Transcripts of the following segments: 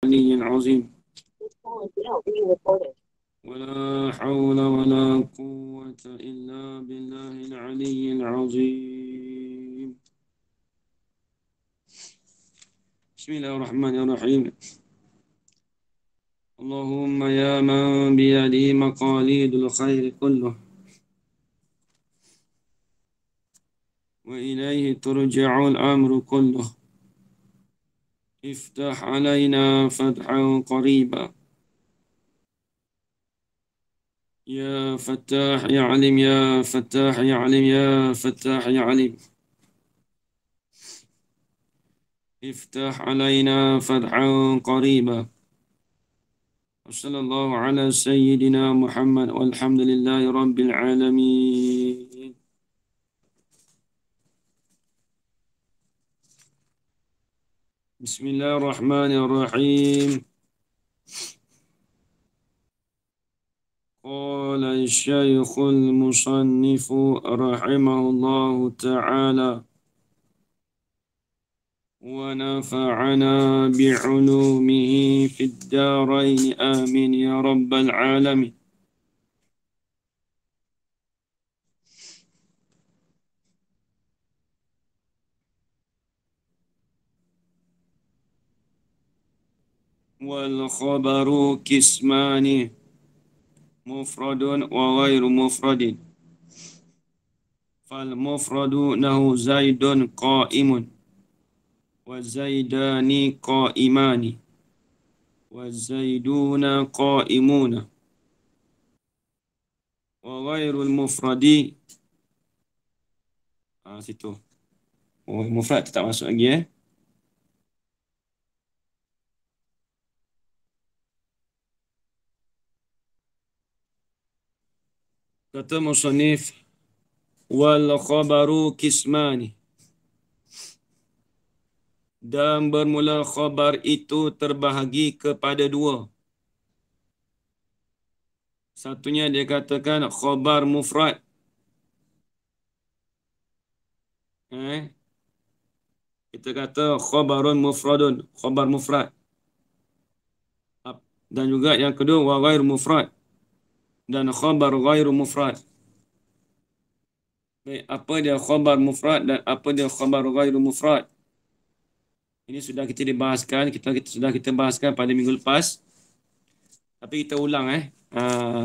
العلي العظيم ولا حول ولا قوة إلا بالله العلي العظيم. بسم الله الرحمن الرحيم. اللهم يا من بيده مقاليد الخير كله وإليه ترجع الأمر كله، افتح علينا فتحا قريبا. يا فتاح يا عليم، يا فتاح يا عليم، يا فتاح يا عليم، افتح علينا فتحا قريبا. وصلى الله على سيدنا محمد والحمد لله رب العالمين. بسم الله الرحمن الرحيم. قال الشيخ المصنف رحمه الله تعالى: ونفعنا بعلومه في الدارين آمين يا رب العالمين. والخبر قسمان: مفرد وغير مفرد. فالمفرد له زيد قائم والزيدان قائمان والزيدون قائمون. وغير المفرد situ. Oh, mufrad tak masuk lagi Kata musannif, wal khabaru kismani, dan bermula khabar itu terbahagi kepada dua. Satunya dia katakan khabar mufrad. Kita kata khabarun mufradun, khabar mufrad. Dan juga yang kedua wa ghair mufrad dan khabar ghair mufrad. Baik, apa dia khabar mufrad dan apa dia khabar ghair mufrad? Ini sudah kita dibahaskan, kita sudah kita bahaskan pada minggu lepas. Tapi kita ulang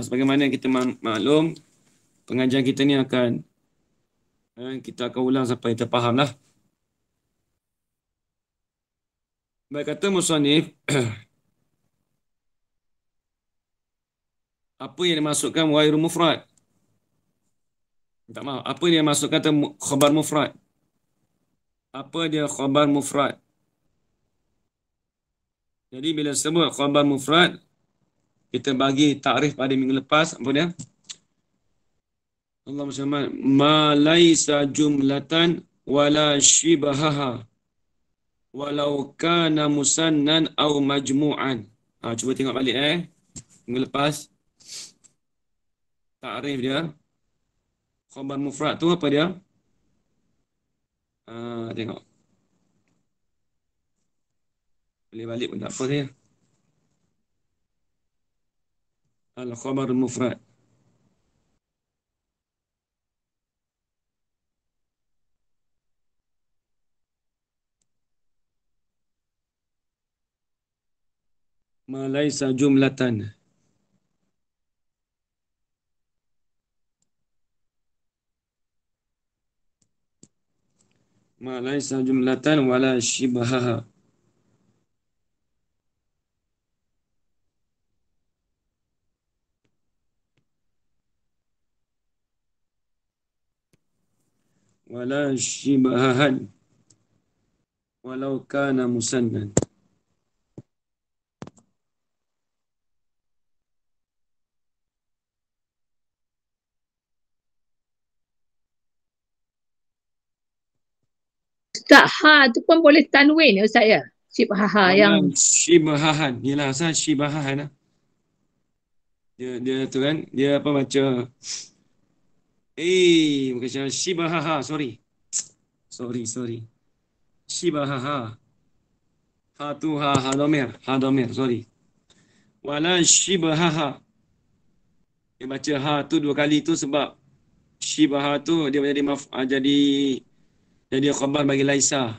sebagaimana kita maklum, pengajian kita ni akan kita akan ulang sampai kita fahamlah. Baik, kata musannif, apa yang dimasukkan ghairu mufrad? Tak maaf, apa yang dimasukkan khabar mufrad? Apa dia khabar mufrad? Jadi bila sebut khabar mufrad, kita bagi takrif pada minggu lepas, apa dia? Allah SWT, ma laisa jumlatan wala shibahaha walau kana musannan au majmu'an. Cuba tengok balik minggu lepas. Takrif dia. Khabar mufrad tu apa dia? Tengok. Boleh balik pun tak apa dia. Al-khabar mufrad. Ma laisa jumlatan. Ma laisa jumlatan wala shibahaha. Wala shibahahan. Walau kana musannan. Ustaz, ha tu pun boleh tanwin ya Ustaz ya? Syibhaha yang Shibahahan. Yelah, asal shibahahan Dia tu kan, dia apa baca bukan shibahaha, sorry. Sorry. Shibahaha. Ha tu ha domir. Ha domir, sorry. Wala shibahaha. Dia baca ha tu dua kali tu sebab shibaha tu dia jadi jadi khabar bagi laisa.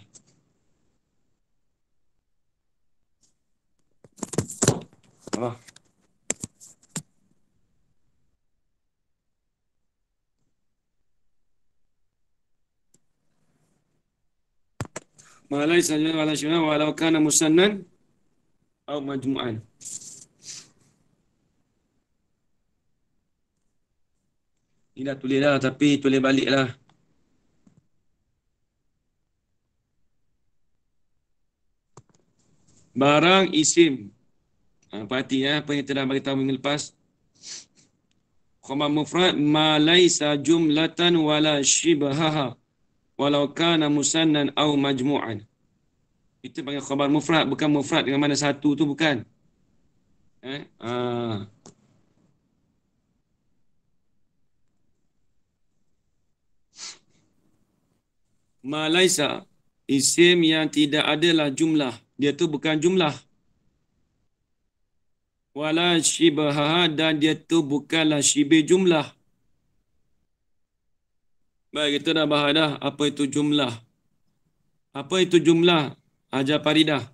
Apa? Ma laisa wala shibaha walau kana musannan au majmu'an. Ni dah tulis dah tapi tulis balik lah. Barang isim. Perhati ya, apa yang kita dah bagi tahu minggu lepas. Khabar mufrad ma laisa jumlatan wala shibahaha walau kana musannan au majmu'an. Itu panggil khabar mufrad, bukan mufrad dengan mana satu tu bukan. Eh? Ma laisa isim yang tidak adalah jumlah. Dia tu bukan jumlah. Wala shibahaha dan dia tu bukanlah shibih jumlah. Baik, kita dah bahas dah apa itu jumlah. Apa itu jumlah? Ajar Faridah.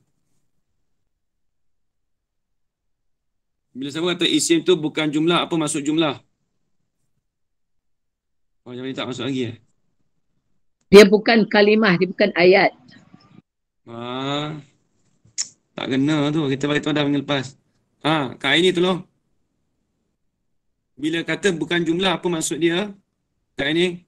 Bila siapa kata isim tu bukan jumlah, apa maksud jumlah? Oh, jangan tak masuk lagi. Dia bukan kalimah, dia bukan ayat. Ah, tak kena tu. Kita bagi tahu dah minggu lepas. Kak ini tolong. Bila kata bukan jumlah, apa maksud dia? Kak ini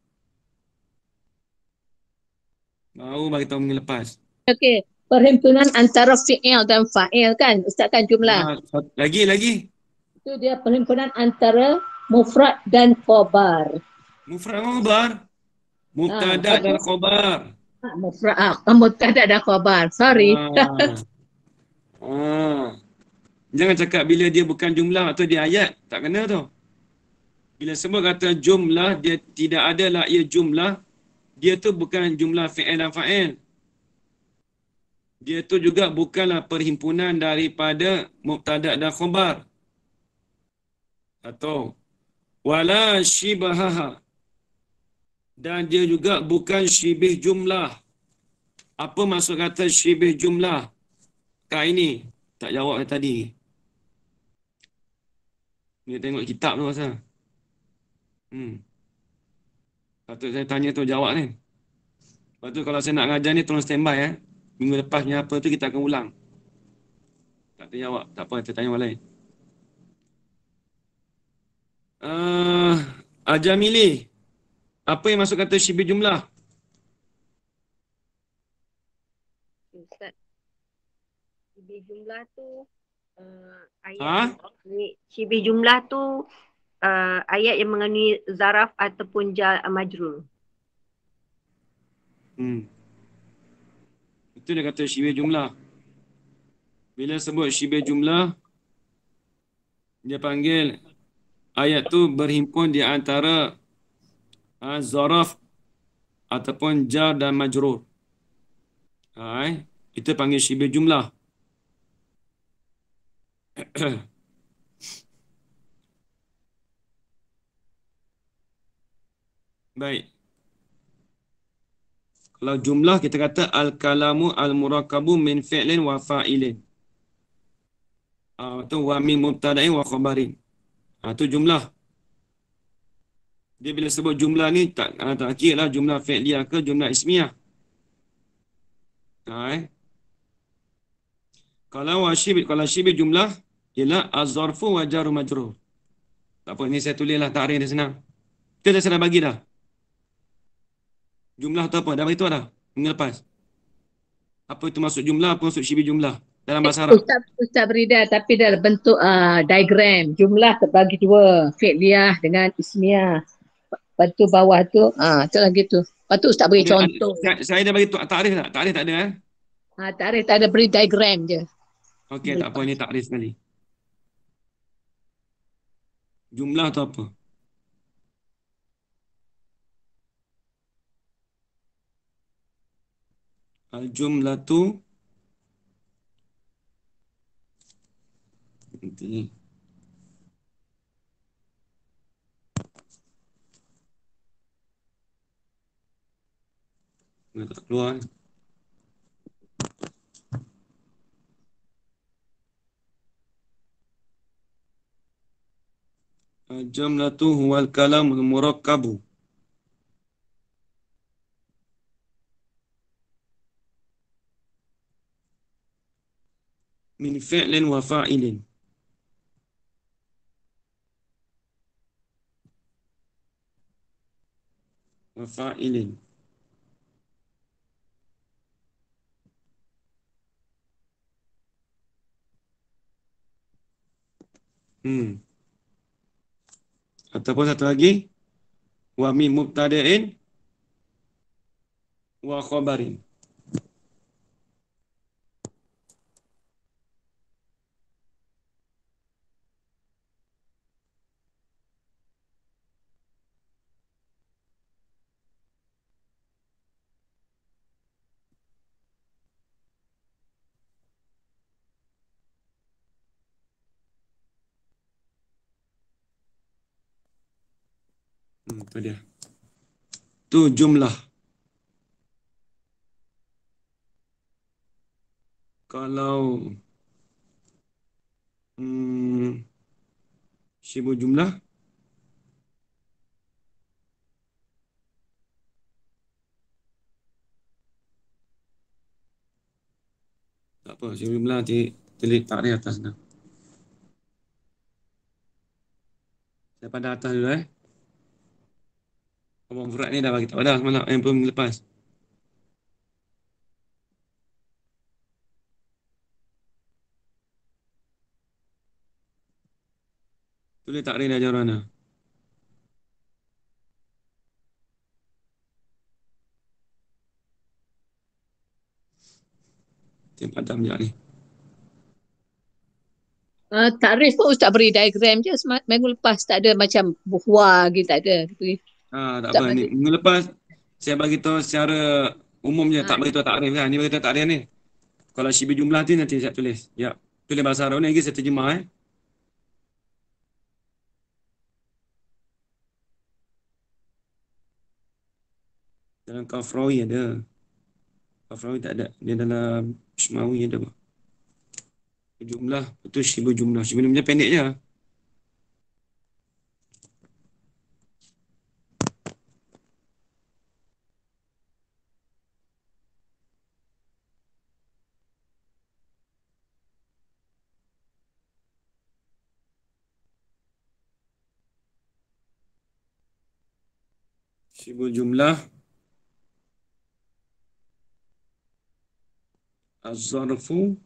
baru bagi tahu minggu lepas. Okey, perhimpunan antara fi'il dan fa'il kan, Ustaz kan jumlah. Lagi. Itu dia perhimpunan antara mufrad dan khabar. Mufrad khabar. Mubtada dan khabar. Mubtada dan khabar. Sorry. Ah. Ah. Jangan cakap bila dia bukan jumlah atau dia ayat. Tak kena tu. Bila semua kata jumlah, dia tidak ada lah ia jumlah. Dia tu bukan jumlah fi'il dan fa'il. Dia tu juga bukanlah perhimpunan daripada mubtada dan khabar. Atau wala shibahaha. Dan dia juga bukan syibih jumlah. Apa maksud kata syibih jumlah? Kak ini tak jawab tadi. Dia tengok kitab tu rasa. Patut saya tanya tu jawab ni. Lepas tu kalau saya nak ngajar ni tolong standby ya. Minggu lepasnya apa tu kita akan ulang. Tak terjawab. Tak apa, kita tanya orang lain. Ajar milih. Apa yang masuk kata syibih jumlah? Ustaz, shibih jumlah tu ayat shibih jumlah tu ayat yang mengandungi zaraf ataupun jar majrur. Itu dia kata syibih jumlah. Bila sebut syibih jumlah, dia panggil ayat tu berhimpun di antara zaraf ataupun jar dan majrur. Itu panggil syibih jumlah. Baik. Kalau jumlah kita kata al-kalamu al-murakabu min fi'lin wa fa'ilin. Itu wa min mubtada'in wa khabarin. Itu jumlah. Dia bila sebut jumlah ni tak kira lah jumlah fi'liyah ke jumlah ismiyah. Kalau syibih jumlah ialah az-zarfu wa jaru majrur. Tak apa, ni saya tulis lah takrif dia senang. Kita dah bagi dah. Jumlah tu apa? Dah beritahu dah. Minggu lepas. Apa itu maksud jumlah, apa maksud syibih jumlah dalam bahasa Arab? Ustaz Berida, tapi dalam bentuk diagram. Jumlah terbagi dua. Fi'liyah dengan ismiyah. Lepas tu bawah tu, tu lagi tu. Lepas tu Ustaz beri contoh. Saya dah bagi takrif tak? Takrif tak ada Takrif tak ada, beri diagram je. Okey, tak apa, ni takrif sekali. Jumlah tu apa? Al-jumlatu Nanti. Nggak tak keluar. Jumlatu huwal kalamul murakkabu. Min fi'lin wa fa'ilin. Wa fa'ilin. Ataupun satu lagi. Wa min mubtada'in wa khabarin. Itu dia. Itu jumlah. Kalau sibuk jumlah, tak apa, sibuk jumlah nanti tulis takrif atas dah. Daripada atas dulu Abang Furat ni dah bagi tahu dah semalam yang belum lepas. Tulis takrif dah ajar mana. Tiap padam sekejap ni. Takrif pun Ustaz beri diagram je. Minggu lepas tak ada macam buhwa gitu, tak ada. Tak apa. Ni, minggu lepas saya bagi tahu secara umum je. Tak bagi tahu takrif lah. Ni bagi tahu takrif ni. Kalau syibih jumlah tu nanti saya tulis. Ya. Tulis bahasa Arab ni lagi saya terjemah Dalam Kafrawi ada. Kafrawi tak ada. Dia dalam Ishmawi ada. Jumlah. Itu syibih jumlah. Syibih jumlah pendek je. Syibih jumlah. Az-zarfu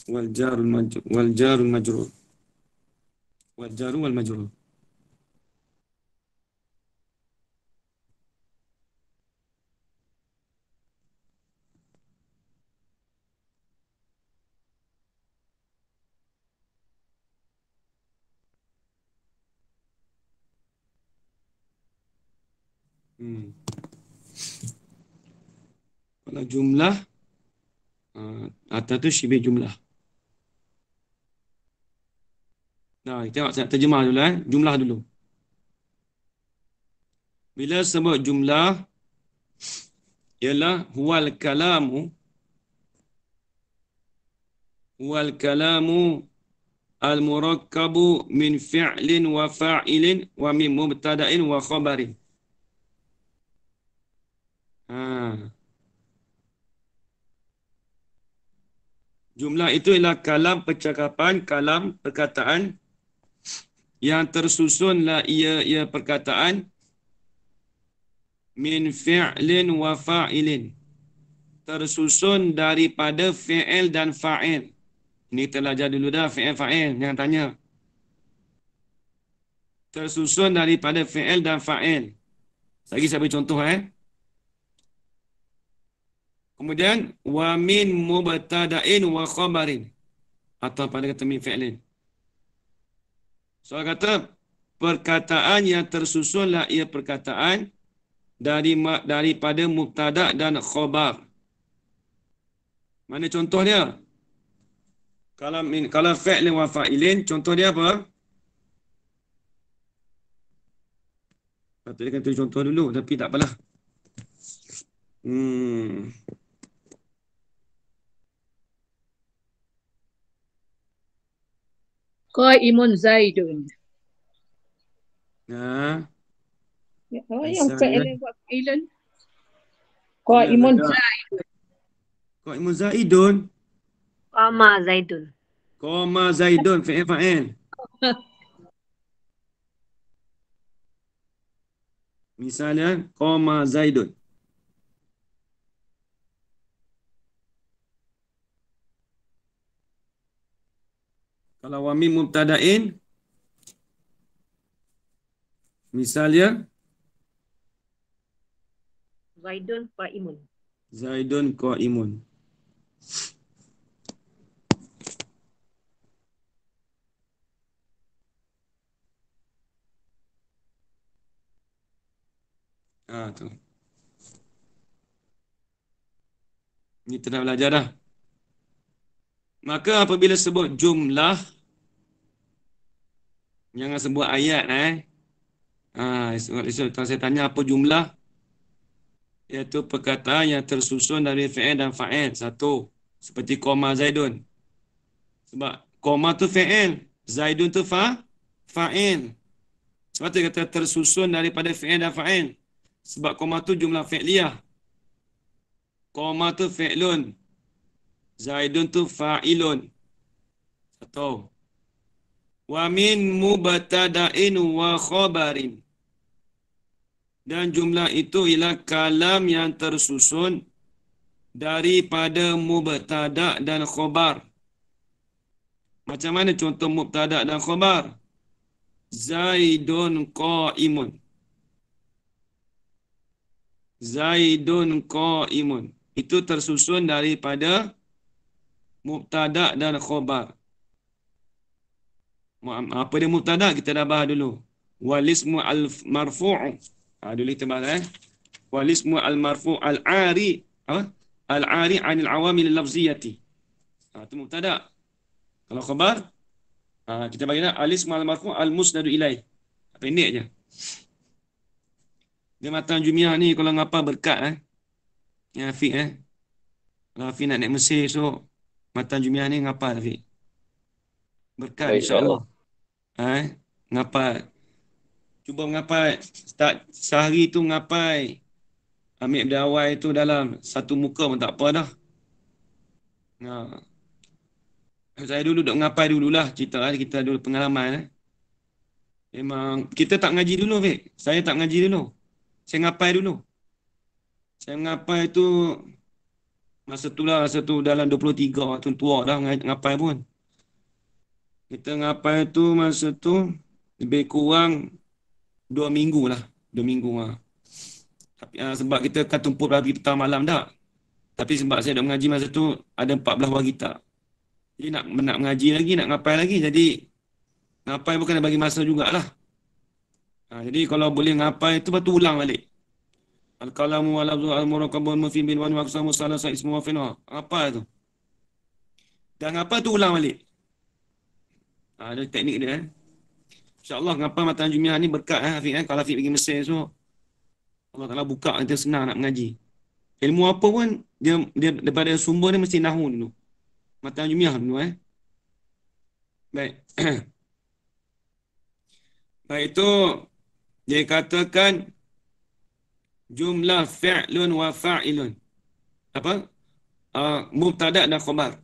wal jarul majrur wal jarul majrur wal jaru wal majrur. Kalau jumlah atas tu syibih jumlah. Nah, tengok saya terjemah dulu jumlah dulu. Bila sebut jumlah ialah huwal kalamu al-murakkabu min fi'lin wa fa'ilin wa min mubtada'in wa khabarin. Jumlah itu ialah kalam percakapan, kalam perkataan yang tersusunlah ia perkataan min fi'lin wa fa'ilin. Tersusun daripada fi'il dan fa'il. Ini kita belajar dulu dah fi'il fa'il, jangan tanya. Tersusun daripada fi'il dan fa'il. Lagi saya beri contoh Kemudian wa min mubtada'in wa khabarin. Atau pada kata min fi'lin. Soal kata perkataan yang tersusunlah ia perkataan daripada mubtada' dan khabar. Mana contoh dia? Kalau fi'lin wa fa'ilin, contoh dia apa? Patut dia kata contoh dulu, tapi tak apalah. Hmm. Qaimun Zaidun. Nah, Ya, oh, yang misalnya, fi'il buat fi'ilun. bila Qaimun kata Zaidun. Qaimun Zaidun, Qama Zaidun. Qama Zaidun, fi'il fa'il. Misalnya, Qama Zaidun. Kalau wa min mubtada'in, misalnya, Zaidun Qaimun. Zaidun Qaimun. Tu. Ni kita dah belajar dah. Maka apabila sebut jumlah, jangan sebut ayat Esok saya tanya apa jumlah, iaitu perkataan yang tersusun dari fi'il dan fa'il. Satu, seperti koma Zaidun. Sebab koma tu fi'il, Zaidun tu fa'il. Sebab tu dia kata tersusun daripada fi'il dan fa'il. Sebab koma tu jumlah fi'liyah. Koma tu fi'lun. Zaidun tu fa'ilun. Satu. Wa min mubtada'in wa khabarin. Dan jumlah itu ialah kalam yang tersusun daripada mubtada' dan khabar. Macam mana contoh mubtada' dan khabar? Zaidun qaimun. Zaidun qaimun. Itu tersusun daripada mubtada' dan khabar. Apa dia mubtada'? Kita dah bahas dulu. Walismu al-marfu'u. Dulu kita bahas Walismu al-marfu' al-'ari. Apa? Al-'ari 'anil 'awamil lafziyati. Itu mubtada'. Kalau khabar, kita bagi nak alismu al-marfu' al-musnadu ilaih. Pendek je. Dia matan Jumiah ni kalau ngapa berkat Ya Afiq Kalau Afiq nak naik Mesir esok, matan Jumiah ni ngapa Afiq? Berkat insya-Allah. Ngapai. Cuba mengapai. Start sehari tu ngapai. Ambil berdawai tu dalam satu muka pun tak apa dah. Saya dulu duk ngapai dululah. Cerita kita dulu pengalaman. Memang kita tak ngaji dulu, Fik. Saya tak ngaji dulu. Saya ngapai dulu. Saya ngapai tu masa tu dalam 23 tu tua dah ngapai pun. Kita ngapai tu masa tu lebih kurang 2 minggu lah. 2 minggu Tapi sebab kita akan tumpuk pagi petang malam tak. Tapi sebab saya dah mengaji masa tu ada 14 buah kitab. Jadi nak mengaji lagi, nak ngapai lagi. Jadi ngapai bukan bagi masa jugalah. Jadi kalau boleh ngapai tu lepas tu ulang balik. Al-kalamu wal-lafzu al-murakabun mufim bil wani waqsamu salasa ismu wa fi'l. Apa tu? Dan ngapai tu ulang balik. Ada teknik dia. InsyaAllah ngapai matan Jumiah ni berkat Hafiq Kalau Hafiq pergi Mesir so Allah Ta'ala buka kita senang nak mengaji. Ilmu apa pun dia daripada sumber dia mesti nahwu dulu. Matan Jumiah dulu Baik. Baik itu dia katakan jumlah fi'lun wa fa'ilun. Apa? Mubtada' dan khabar.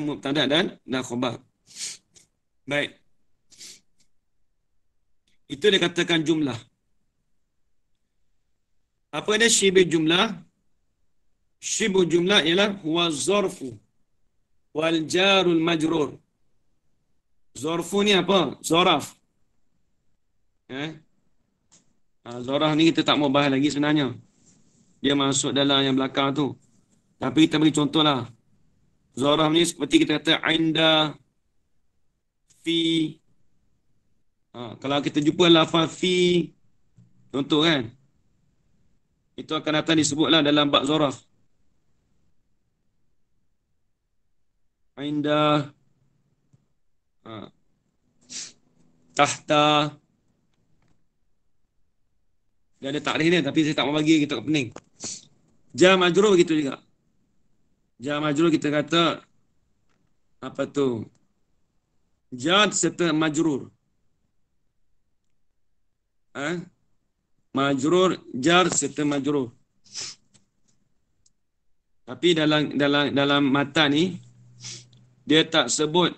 Mubtada' dan khabar. Baik. Itu dia katakan jumlah. Apa dia syibih jumlah? Syibih jumlah ialah huwa zarfu wal jarul majrur. Zarfu ni apa? Zaraf. Zaraf ni kita tak mau bahas lagi sebenarnya. Dia masuk dalam yang belakang tu. Tapi kita bagi contoh lah. Zaraf ni seperti kita kata inda, fi. Kalau kita jumpa lafaz fi, contoh kan. Itu akan datang disebutlah dalam bab zaraf. Indah. Ha. Tahta. Dia ada takrif dia tapi saya tak mau bagi, kita tak pening. Jar majrur begitu juga. Jar majrur kita kata apa tu? Jar serta majrur. Majrur, jar serta majrur. Tapi dalam matan ni dia tak sebut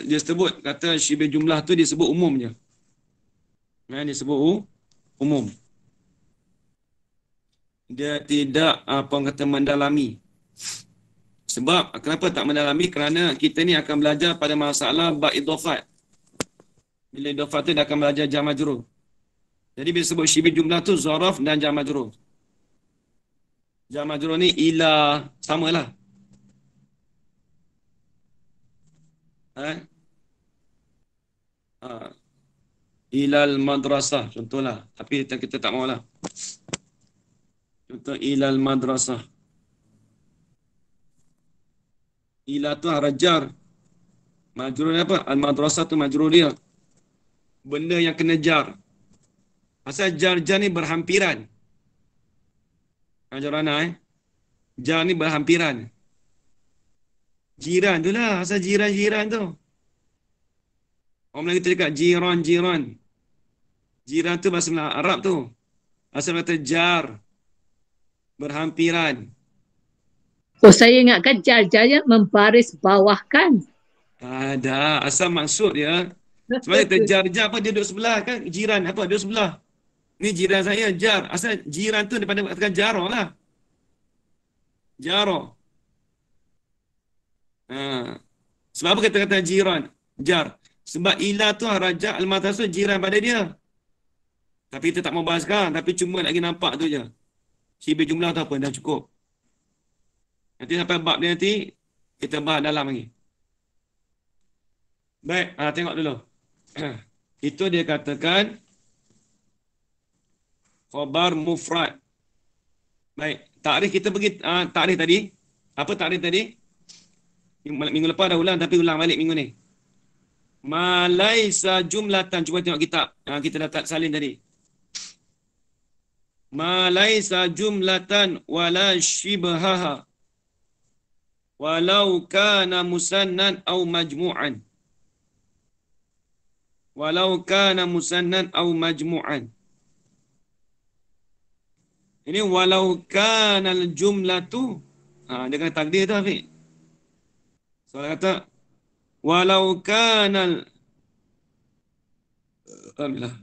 dia sebut kata syibih jumlah tu dia sebut umum je. Dia sebut umum. Dia tidak apa orang kata mendalami. Sebab kenapa tak mendalami? Kerana kita ni akan belajar pada masalah bab idhafat. Bila idhafat tu dia akan belajar jar majrur. Jadi bila sebut syibih jumlah tu zaraf dan jar majrur. Jar majrur ni ila samalah. Ilal madrasah contohlah, tapi kita tak maulah. Contoh ilal madrasah. Ila tu harajar. Majrur apa? Al madrasah tu majrur dia. Benda yang kena jar. Asal jar ni berhampiran. Ajarana jar ni berhampiran. Jiran tu lah, asal jiran tu. Orang Melayu tu cakap jiran. Jiran tu bahasa Arab tu. Asal kata jar. Berhampiran. Oh, saya ingatkan jar-jarnya membaris bawahkan. Ada. Asal maksud dia. Sebab kata jar apa dia duduk sebelah kan. Jiran apa duduk sebelah. Ni jiran saya jar. Asal jiran tu daripada katakan jaro lah. Jaro. Sebab apa kata jiran? Jar. Sebab ila tu raja al-madrasah jiran pada dia. Tapi kita tak mau bahas sekarang. Tapi cuma lagi nampak tu je. Syibih jumlah tu apa? Dah cukup. Nanti sampai bab dia nanti, kita bahas dalam lagi. Baik, tengok dulu. Itu dia katakan khabar mufrad. Baik, takrif kita pergi takrif tadi. Apa takrif tadi? Minggu lepas dah ulang tapi ulang balik minggu ni. Ma laisa jumlatan. Cuba tengok kitab. Kita dah tak salin tadi. Ma laisa jumlatan wala shibhaha. Walau kana musannan au majmu'an. Walau kana musannan au majmu'an. Ini walau kana al-jumlatu. Dia kena takdir tu Afiq. Soalan kata walau kana alhamdulillah.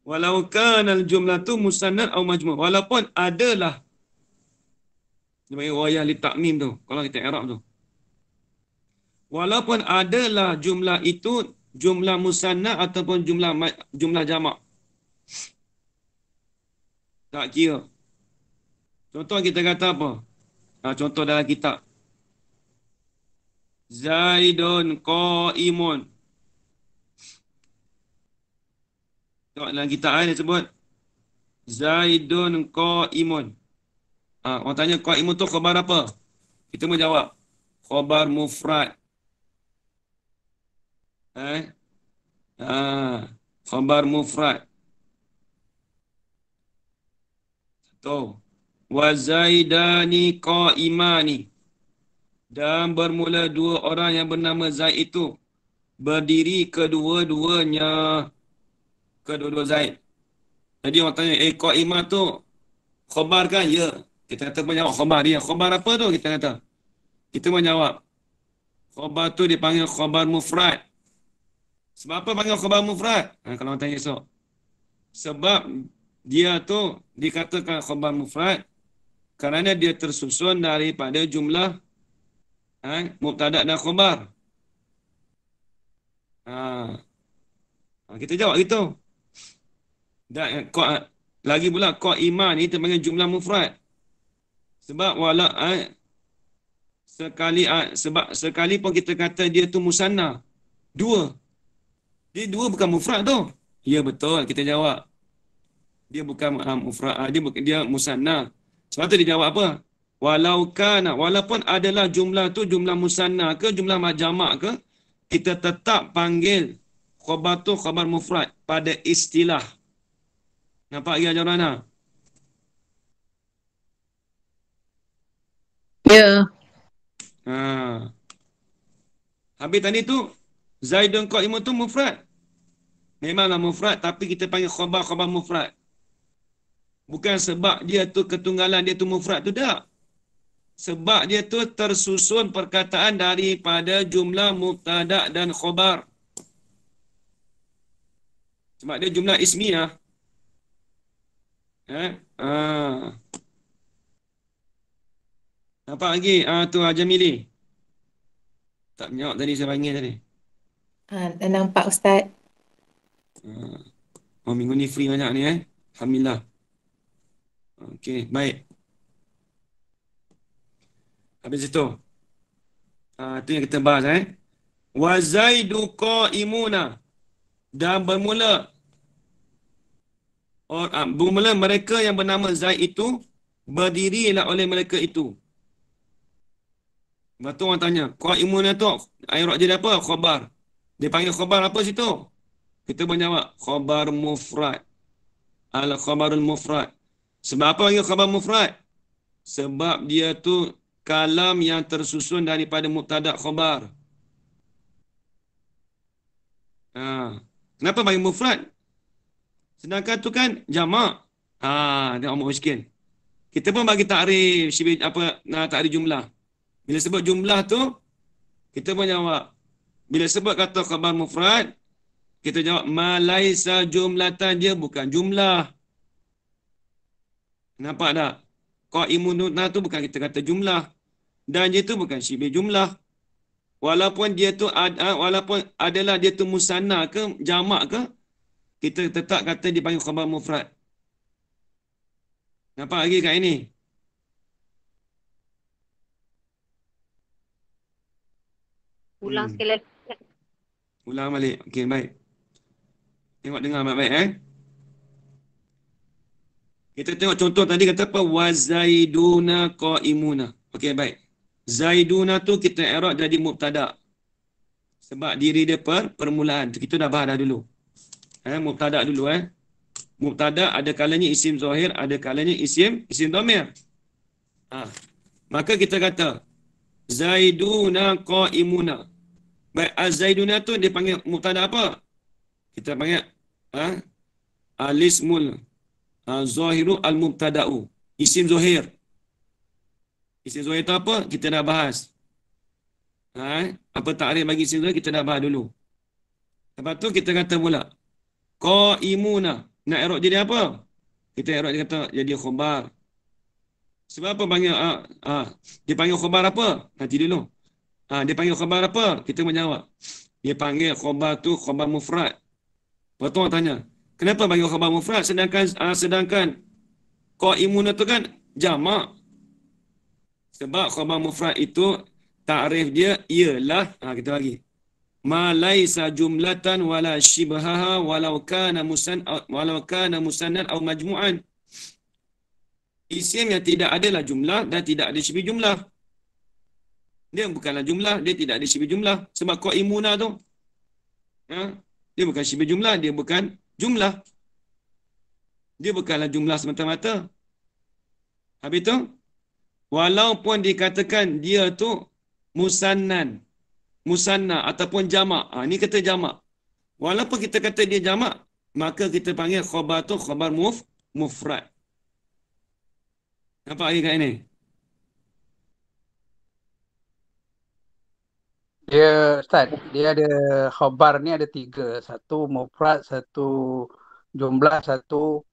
Walau kana al-jumlatu musannan au majmu'. Walaupun adalah dia panggil wayah li ta'mim tu. Kalau kita i'rab tu. Walaupun adalah jumlah itu jumlah musanna ataupun jumlah jamak. Tak kira. Contoh kita kata apa? Contoh dalam kitab. Zaidun qa'imun. Tengok dalam kitab dia sebut. Zaidun qa'imun. Orang tanya qa'imun tu khabar apa? Kita menjawab. Khabar mufrad. Khabar mufrad. Tu. Wa zaidani qa'imani. Dan bermula dua orang yang bernama Zaid itu berdiri kedua-duanya. Kedua-dua Zaid. Jadi orang tanya, qa'imah tu khabar kan? Ya. Kita kata menjawab khabar dia. Khabar apa tu? Kita kata. Kita menjawab. Khabar tu dipanggil khabar mufrad. Sebab apa panggil khabar mufrad? Kalau orang tanya esok. Sebab dia tu dikatakan khabar mufrad kerana dia tersusun daripada jumlah mubtada dan khabar. Kita jawab gitu. Dan lagi pula qa'imah ni terpanggil jumlah mufrad. Sebab sekali pun kita kata dia tu musanna. Dua. Dia dua bukan mufrad tu. Ya betul, kita jawab. Dia bukan mufrad, dia musanna. Sebab tu dia jawab apa? Walau kana, walaupun adalah jumlah tu jumlah musanna ke jumlah jamak ke, kita tetap panggil khabar tu khabar mufrad pada istilah. Nampak lagi ajar mana? Ya. Ha. Habis tadi tu Zaidun qa'imun tu mufrad. Memanglah mufrad tapi kita panggil khabar mufrad. Bukan sebab dia tu ketunggalan dia tu mufrad tu tak. Sebab dia tu tersusun perkataan daripada jumlah mubtada' dan khabar. Sebab dia jumlah ismiyah. Nampak lagi? Tu Jamili. Tak menjawab tadi saya panggil tadi. Dah nampak Ustaz. Minggu ni free banyak ni Alhamdulillah. Okey, baik. Habis itu. Itu yang kita bahas Wa Zaidu qa'imuna. Dan bermula mereka yang bernama Zaid itu berdirilah oleh mereka itu. Lepas tu orang tanya, qa'imuna tu i'rab dia apa? Khabar. Dia panggil khabar apa situ? Kita menjawab khabar mufrad. Al-khabarul mufrad. Sebab apa panggil khabar mufrad? Sebab dia tu kalam yang tersusun daripada mubtada' khabar. Kenapa panggil mufrad? Sedangkan tu kan jamak. Tengok Umar miskin. Kita pun bagi takrif takrif jumlah. Bila sebut jumlah tu, kita pun jawab. Bila sebut kata khabar mufrad, kita jawab ma laisa jumlatan, dia bukan jumlah. Nampak tak? Qaimun tu bukan kita kata jumlah. Dan dia tu bukan syibih jumlah. Walaupun dia tu walaupun adalah dia tu musanna ke jamak ke, kita tetap kata dipanggil khabar mufrad. Nampak lagi kat ini? Ulang sekali lagi. Ulang balik. Okey, baik. Tengok dengar baik-baik Kita tengok contoh tadi kata apa? Wa zaiduna qa'imuna. Okey, baik. Zaiduna tu kita i'rab jadi mubtada'. Sebab diri dia permulaan. Kita dah bahas dah dulu. Mubtada' dulu Mubtada' ada kalanya isim zahir, ada kalanya isim dhamir. Maka kita kata Zaiduna qa'imuna. Baik, az-zaiduna tu dia panggil mubtada' apa? Kita panggil al-ismul zahiru al-mubtada'u. Isim zahir. Isim zahir tu apa? Kita dah bahas. Apa takrif bagi isim zahir kita dah bahas dulu. Lepas tu kita kata pula qa'imuna. Nak i'rab jadi apa? Kita i'rab dia kata jadi khabar. Sebab apa panggil dia panggil khabar apa? Nanti dulu. Dia panggil khabar apa? Kita menjawab. Dia panggil khabar tu khabar mufrad. Lepas tu orang tanya, kenapa panggil khabar mufrad sedangkan qa'imuna tu kan jamak? Sebab khabar mufrad itu takrif dia ialah kita bagi ma laisa jumlatan wala shibhaha walau kana musannan atau majmu'an. Isim yang tidak adalah jumlah dan tidak ada syibih jumlah. Dia bukanlah jumlah, dia tidak ada syibih jumlah. Sebab qa'imuna tu dia bukan syibih jumlah, dia bukan jumlah. Dia bukanlah jumlah semata-mata. Habis tu walaupun dikatakan dia tu musanna ataupun jamak. Ni kata jamak. Walaupun kita kata dia jamak, maka kita panggil khabar tu khabar mufrad. Nampak lagi kat ini? Dia Ustaz, dia ada khabar ni ada 3. Satu mufrad, satu jumlah, satu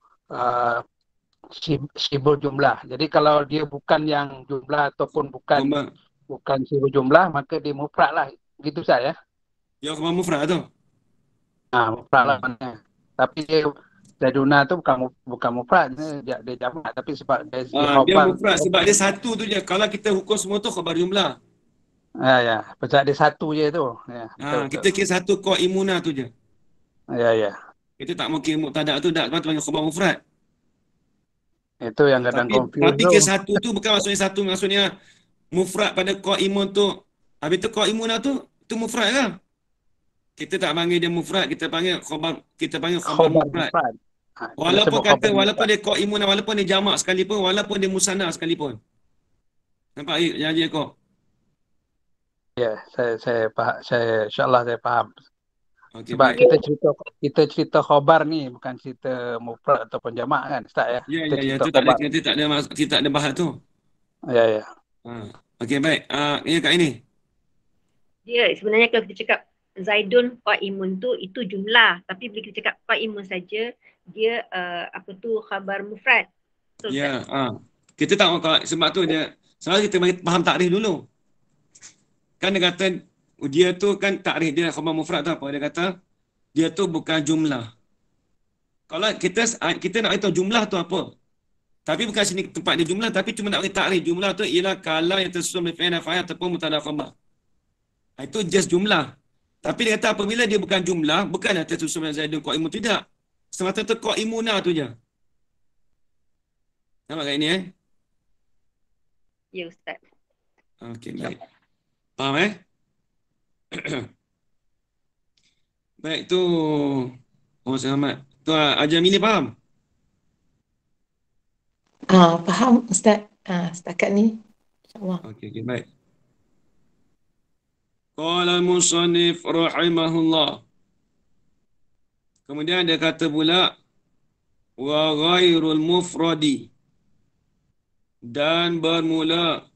syibul jumlah. Jadi kalau dia bukan yang jumlah ataupun bukan syibul jumlah, maka dia mufrad lah. Gitu Ustaz ya? Ya, khabar mufrad tu. Mufrad lah mana. Tapi dia Zaiduna tu bukan mufrad, dia jamak, tapi sebab dia dia mufrad sebab dia satu tu je. Kalau kita hukum semua tu khabar jumlah. Ya, sebab dia satu je tu. Ya, betul. Kita kira satu qa'imuna tu je. Ya. Kita tak mau kira mubtada tu dah panggil khabar mufrad. Itu yang kadang confuse Tapi tu. ke satu tu bukan maksudnya mufrad pada qaimun tu. Habis tu qaimun tu mufrad kan? Kita tak panggil dia mufrad, kita panggil khabar Khobar mufrad. mufrad. Kena sebut khobar Walaupun mufrad. dia qaimun, walaupun dia jamak sekalipun, walaupun dia musanna sekalipun. Nampak janji kau? Ya, saya faham. InsyaAllah saya faham. Okey, Sebab baik. kita cerita khobar ni bukan cerita mufrad ataupun jamak kan, Ustaz ya. Ya, Kita ya, ya. cerita Tu tak ada, khobar. nanti kita tak ada bahas tu. Ya, ya. Okey, baik. Ya, Kak ini. Dia sebenarnya kalau kita cakap Zaidun qaimun tu itu jumlah, tapi bila kita cakap qaimun saja dia apa tu khabar mufrad. So, Ya, kita tak sebab tu dia selalu kita faham takrif dulu. Kan dia kata dia tu kan takrif dia khabar mufrad tu apa? Dia kata dia tu bukan jumlah. Kalau kita nak tahu jumlah tu apa? Tapi bukan sini tempat dia jumlah, tapi cuma nak bagi takrif jumlah tu ialah kalam yang tersusun dari fi'il dan fa'il ataupun mubtada khabar. Itu just jumlah. Tapi dia kata apabila dia bukan jumlah, bukanlah tersusun dari Zaidun qaimun, tidak. Semata-mata qaimuna tu je. Nampak kat ini ya Ustaz. Okey, baik. Faham Baik tu. Oh, selamat. Tu Ajar Mili faham? Faham Ustaz. Setakat ni. InsyaAllah. Okey, baik. Qala al-musannif rahimahullah. Kemudian dia kata pula wa ghairul mufradi, dan bermula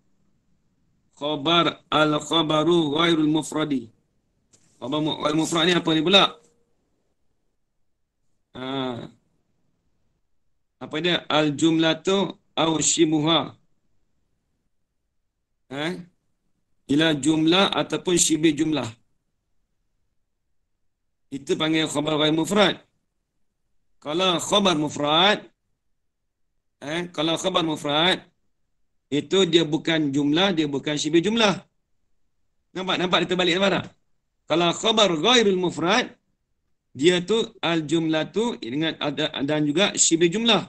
khabar al-khabaru ghairul mufradi. Khabar mufrad ni apa ni pula? Apa dia? Al-jumlatu au shibuha. Ila jumlah ataupun shibih jumlah. Itu panggil khabar ghair mufrad. Kalau khabar mufrad, itu dia bukan jumlah, dia bukan shibih jumlah. Nampak dia terbalik nampak tak? Kalau khabar ghairul mufrad, dia tu al-jumlah tu dengan dan juga shibih jumlah.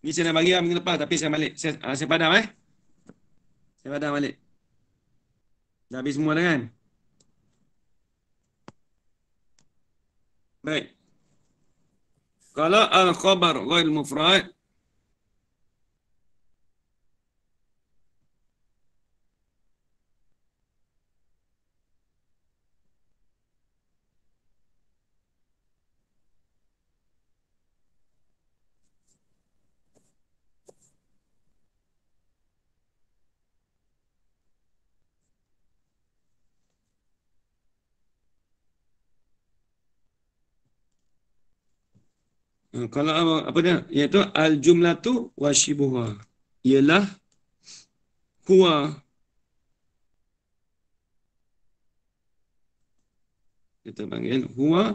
Ni saya dah bagi minggu lepas tapi saya balik. Saya padam Saya padam balik. Dah habis semua dah kan? Baik. Kalau al-khabar ghairul mufrad, kalau apa dia? Iaitu al-jumlatu wa shibuha. Ialah huwa. Kita panggil huwa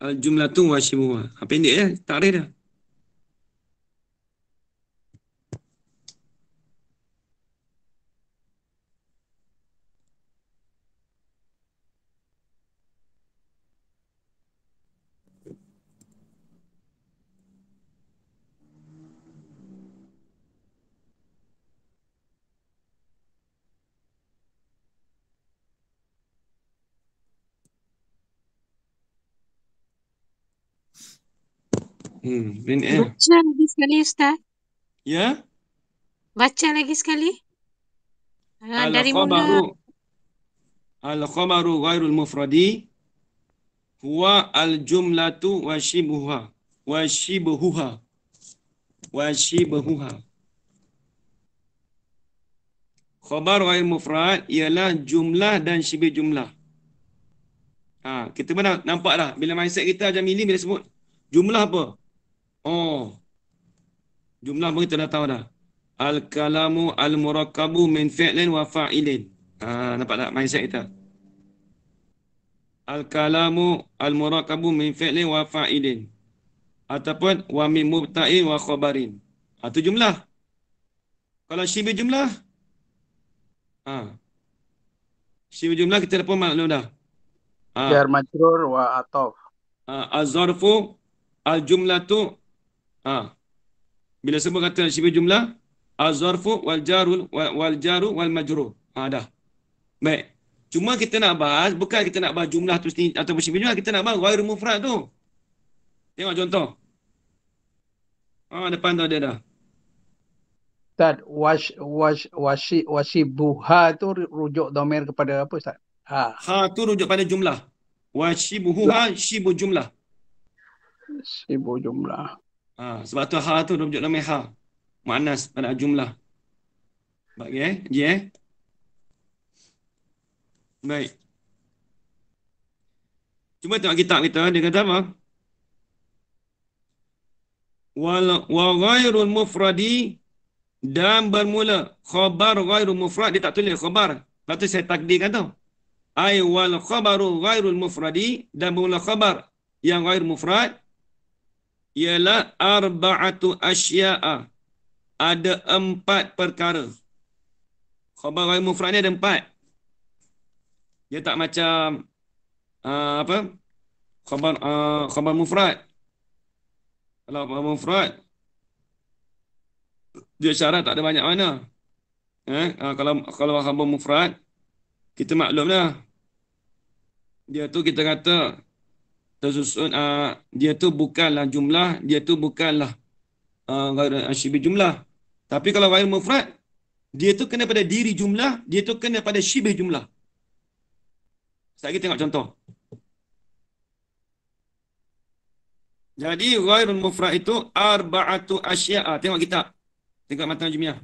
al-jumlatu wa shibuha. Pendek takrif dah. Pendek Baca lagi sekali Ustaz. Ya? Baca lagi sekali. Dari mula. Al-khabaru ghairul mufradi huwa al-jumlatu wa shibuha. Wa shibuha. Khabar ghair mufrad ialah jumlah dan shibih jumlah. Kita pernah nampak dah bila mindset kita ajar Mili bila sebut jumlah apa? Jumlah pun kita dah tahu dah. Al-kalamu al-murakkabu min fi'lin wa fa'ilin. Nampak tak mindset kita? Al-kalamu al-murakkabu min fi'lin wa fa'ilin. Ataupun wa min mubta'in wa khabarin. Itu jumlah. Kalau shibih jumlah, shibih jumlah kita dah pun maklum dah. Jar majrur wa atof. Az-zarfu Al-jumlah tu, bila sebut kata syibih jumlah, az-zarfu wal jaru wal majrur. Dah. Baik. Cuma kita nak bahas, bukan kita nak bahas jumlah tu sendiri atau syibih jumlah, kita nak bahas ghairu mufrad tu. Tengok contoh. Depan tu ada dah. Ustaz, washibuha tu rujuk dhamir kepada apa Ustaz? Ha tu rujuk pada jumlah. Wa shibuha shibu jumlah. Shibu jumlah. Sebab tu ha tu rujuk dhamir ha. Muannas pada jumlah. Baik Baik. Cuma tengok kitab kita, dia kata apa? Wa ghairul mufradi, dan bermula khabar ghairul mufrad, dia tak tulis khabar. Lepas tu saya takdirkan tu. Ai wal khabaru ghairul mufradi, dan bermula khabar yang ghair mufrad ialah arba'atu asya'a. Ada 4 perkara. Khabar ghair mufrad ni ada 4. Dia tak macam khabar mufrad. Kalau khabar mufrad, dia syarat tak ada banyak mana. Kalau khabar mufrad, kita maklum dah. Dia tu kita kata tersusun, dia tu bukanlah jumlah, dia tu bukanlah syibih jumlah. Tapi kalau ghair mufrad, dia tu kena pada diri jumlah, dia tu kena pada syibih jumlah. Sekali lagi tengok contoh. Jadi ghairul mufrad itu arba'atu asya'a. Tengok kitab. Tengok matan jumiah.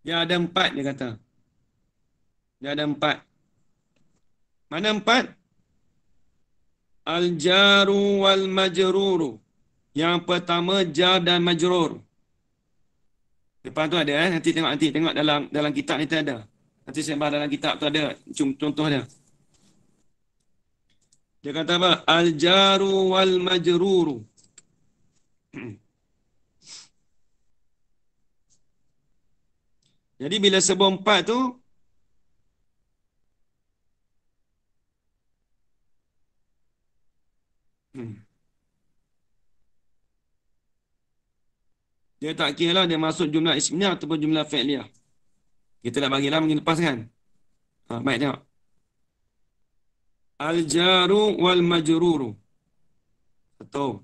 Dia ada 4, dia kata. Dia ada 4. Mana 4? Al-jaru wal majruru. Yang pertama jar dan majrur. Depan tu ada nanti tengok dalam kitab ni tu ada. Nanti saya bahas dalam kitab tu ada contoh dia. Dia kata apa? Al-jaru wal majruru. Jadi bila sebut 4 tu, dia tak kira lah dia masuk jumlah ismiyah ataupun jumlah fi'liyah. Kita nak bagilah mungkin lepas kan. Baik tengok. Al-jaru wal majruru. Betul.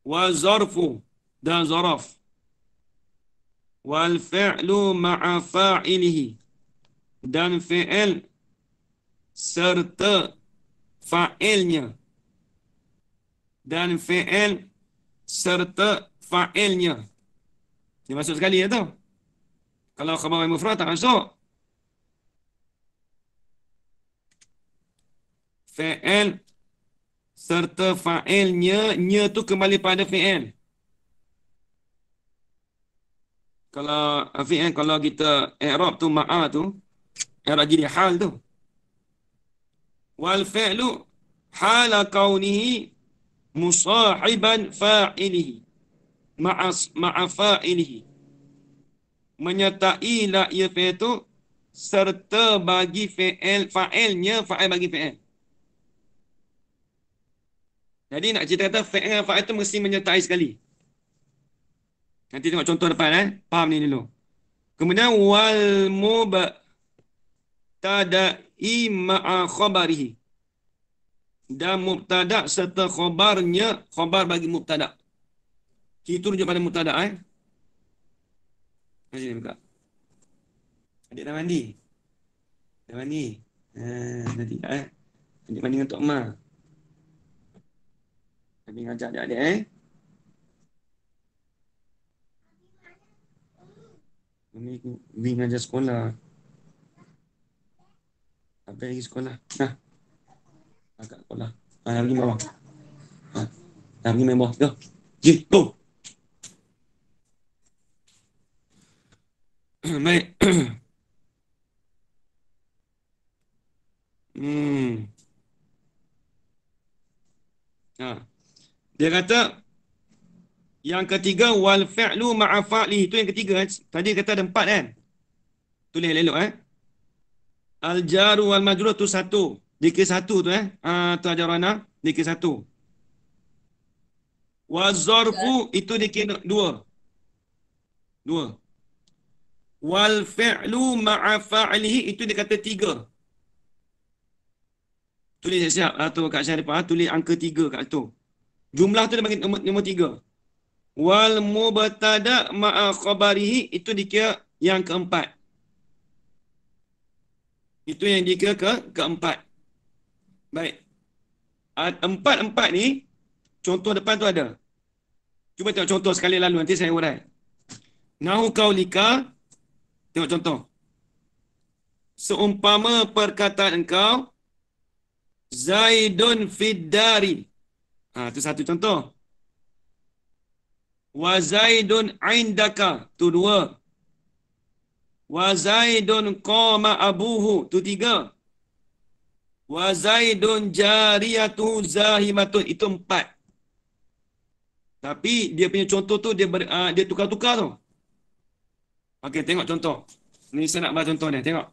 Wa zarfu, dan zaraf. Wal fi'lu ma'a fa'ilihi, dan fi'il serta fa'ilnya. Dan fi'il serta fa'ilnya. Dia masuk sekali ya tu. Kalau khabar mufrad tak masuk. Fi'il serta fa'ilnya, nya tu kembali pada fi'il. Kalau fi'il, kalau kita i'rab tu ma'a tu, i'rab jadi hal tu. Wal fi'lu hala kaunihi musahiban fa'ilihi ma'a fa'ilihi. Menyertai la ia fi'il tu serta bagi fi'il, fa'ilnya fa'il bagi fi'il. Jadi nak cerita kata fi'il dengan fa'il tu mesti menyertai sekali. Nanti tengok contoh depan faham ni dulu. Kemudian wal mubtada'i ma'a khabarihi, dan mubtada serta khabarnya, khabar bagi mubtada. Itu rujuk pada mubtada Macam ni buka. Adik dah mandi. Dah mandi. Nanti adik mandi dengan Tok Ma. Adik ngajak adik-adik Ini Wing aja sekolah. Apa lagi sekolah? Agak sekolah. Pergi bawah. Pergi main bawah. Go. Jom, go. Baik. Dia kata yang ketiga wal fi'lu ma'a fa'lihi, itu yang ketiga. Tadi kata ada 4 kan? Tulis elok al jaru wal majrur tu 1. Dikir 1 tu tu ajarana dikir 1. Wa zarfu itu dikira dua. Wal fi'lu ma'a fa'lihi itu dia kata tiga. Tulis siap atau Kak Syarifah, tulis angka 3 kat tu. Jumlah tu dia bagi nombor 3. Wal mubtada ma'a khabarihi itu dikira yang keempat. Itu yang dikira keempat. Baik. Empat ni contoh depan tu ada. Cuba tengok contoh sekali lalu nanti saya urai. Nahu qaulika, tengok contoh. Seumpama perkataan engkau Zaidun fid dari. Itu satu contoh. Wa Zaidun indaka, tu dua. Wa Zaidun qama abuhu, tu tiga. Wa Zaidun jariyatu zahimatun, itu empat. Tapi dia punya contoh tu dia tukar-tukar tu. Okey, tengok contoh. Ni saya nak bahas contoh ni, tengok.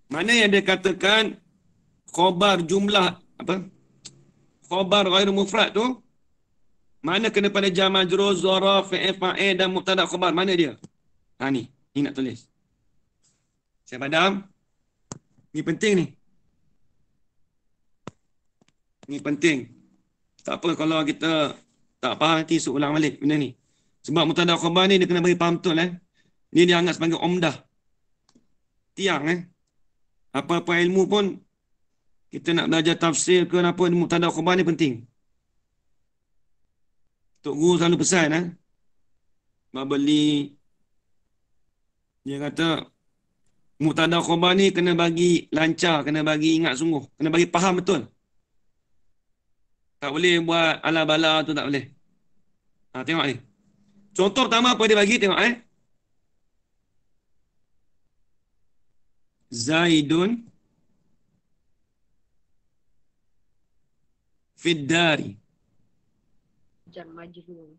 Mana yang dia katakan khabar jumlah apa? Khabar ghairu mufrad tu mana kena pada jar majrur, zaraf, fi'il fa'il dan mubtada khabar, mana dia? Ni nak tulis. Saya padam. Ni penting ni. Ni penting. Tak apa kalau kita tak faham nanti suruh ulang balik benda ni. Sebab mubtada khabar ni dia kena bagi faham betul Ni dia anggap sebagai umdah. Tiang apa-apa ilmu pun kita nak belajar tafsir ke apa, mubtada khabar ni penting. Tok Guru selalu pesan Babeli dia kata mubtada khabar ni kena bagi lancar, kena bagi ingat sungguh, kena bagi faham betul. Tak boleh buat ala-bala tu, tak boleh. Tengok ni. Contoh pertama apa dia bagi, tengok Zaidun fid dari. Jar majrur.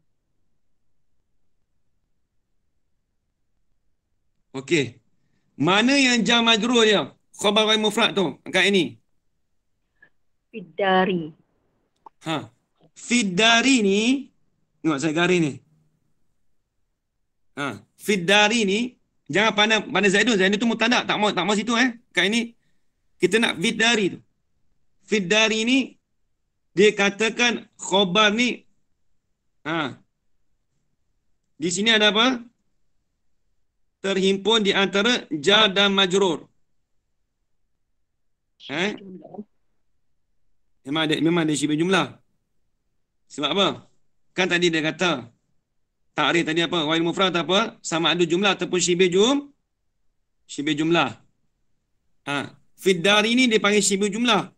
Okey. Mana yang jar majrur dia? Khabar ghair mufrad tu, kat ini. Fidari. Fid dari ni, tengok saya garis ni. Fid dari ni jangan pandang Zaidun. Zaidun tu mubtada, tak mau situ Kat ini kita nak fid dari tu. Fid dari ni dia katakan khabar ni di sini ada apa? Terhimpun di antara jar dan majrur. Memang ada syibih jumlah. Sebab apa? Kan tadi dia kata takrif tadi apa? Ghair mufrad apa? Sama ada jumlah ataupun syibih jumlah. Fid dari ni dia panggil syibih jumlah.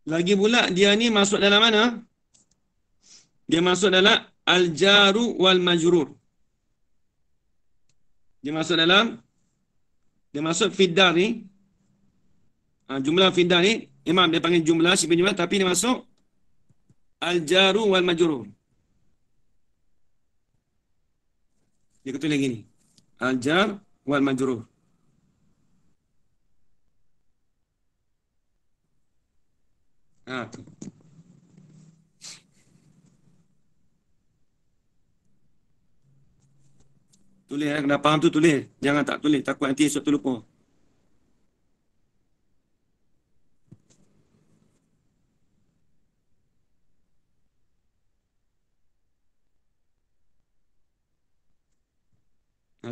Lagi pula dia ni masuk dalam mana? Dia masuk dalam al-jaru wal majrur. Dia masuk fiddar ni. Jumlah fiddar ni memang dia panggil jumlah sifat jumlah, tapi dia masuk al-jaru wal majrur. Dia kata lagi ni. Al-jar wal majrur. Tu. Tulis kena faham tu tulis. Jangan tak tulis, takut nanti esok tu lupa.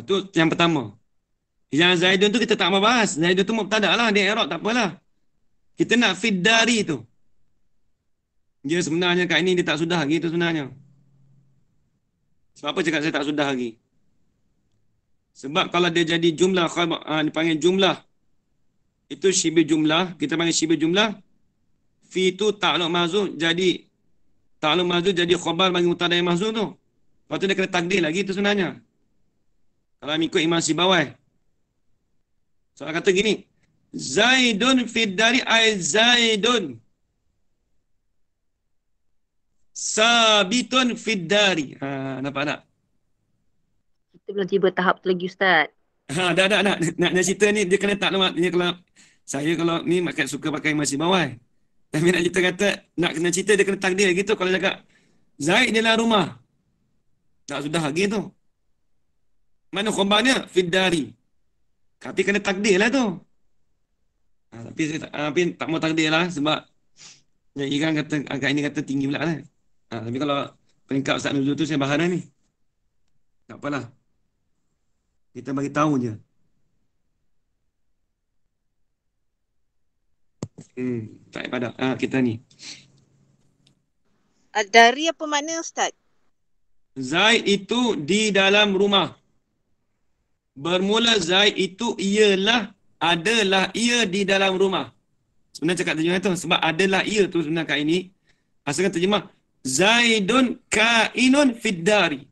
Tu yang pertama. Yang Zaidun tu kita tak mau bahas. Zaidun tu mubtada lah, dia i'rab tak apalah. Kita nak fid dari tu. Dia sebenarnya kat ini dia tak sudah lagi tu sebenarnya. Sebab apa cakap saya tak sudah lagi? Sebab kalau dia jadi jumlah, dipanggil jumlah, itu syibih jumlah, kita panggil syibih jumlah. Fi tu ta'alluq mahzuf, jadi ta'alluq mahzuf jadi khabar bagi mubtada yang mahzuf tu. Lepas tu dia kena takdir lagi tu sebenarnya. Kalau ikut Imam Sibawai. Soal kata gini, Zaidun fid dari ay Zaidun. sabitun fid dari. Nampak tak? Kita belum tiba tahap tu lagi Ustaz. Dah nak cerita ni dia kena tak lama. Dia kalau ni makan suka pakai masih bawah. Tapi nak cerita kata nak kena cerita dia kena takdir gitu kalau cakap Zaid dalam rumah. Tak sudah lagi tu. Mana khabarnya? Fid dari. Tapi kena takdir lah tu. Tapi saya tak mau takdir lah sebab yang Iran kata agak ini kata tinggi pula lah. Tapi kalau peringkat Ustaz Nuzul tu saya bahas dah ni. Tak apalah. Kita bagi tahu je. Tak pada kita ni. Dari apa makna Ustaz? Zaid itu di dalam rumah. Bermula Zaid itu adalah ia di dalam rumah. Sebenarnya cakap terjemah tu sebab adalah ia tu sebenarnya kat ini. Asalkan terjemah Zaidun kainun fid dari.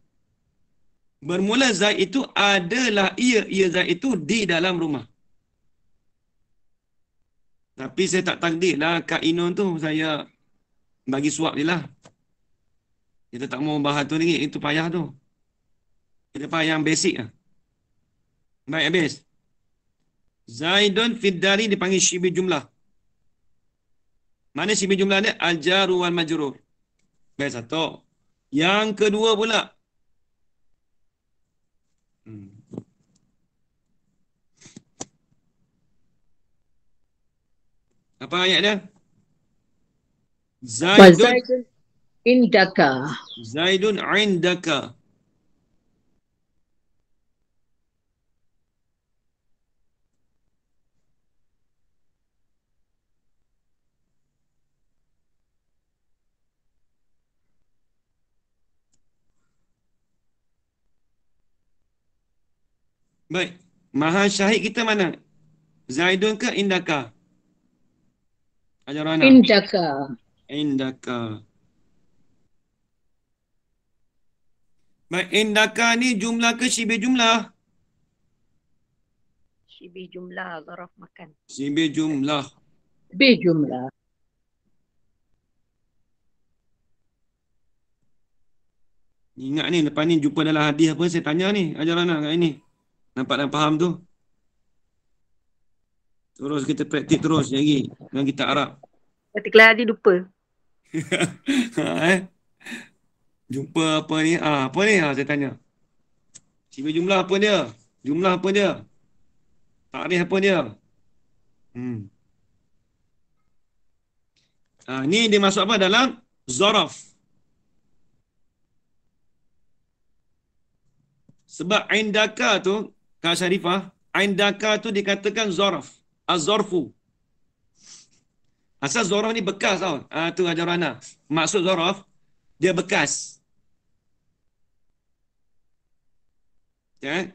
Bermula Zaid itu adalah ia Zaid itu di dalam rumah. Tapi saya tak takdir lah kainun tu saya bagi suap je lah. Kita tak mau bahas tu lagi. Itu payah tu. Kita payah yang basic lah. Baik habis. Zaidun fid dari dipanggil syibih jumlah. Mana syibih jumlah ni? Al-jaru wal majrur. Baik satu. Yang kedua pula. Apa ayat dia? Zaidun indaka. Zaidun indaka. Baik. Mahal syahid kita mana? Zaidun ke indaka? Ajar Rana. Indaka. Baik, indaka ni jumlah ke syibih jumlah? Syibih jumlah, zaraf makan. Syibih jumlah. Jumlah. Ingat ni, lepas ni jumpa dalam hadis apa saya tanya ni. Ajar Rana kat ini. Nampak dan faham tu? Terus kita praktik terus lagi dengan kitab Arab. Nanti kelas Adi lupa. Jumpa apa ni? Apa ni? Saya tanya. Syibih jumlah apa dia? Jumlah apa dia? Takrif apa dia? Ni dia masuk apa dalam? Zaraf. Sebab indaka tu, Kak Syarifah, indaka tu dikatakan zaraf. Az-zarfu. Asal zaraf ni bekas tau. Tu Ajar Rana. Maksud zaraf, dia bekas. Ya.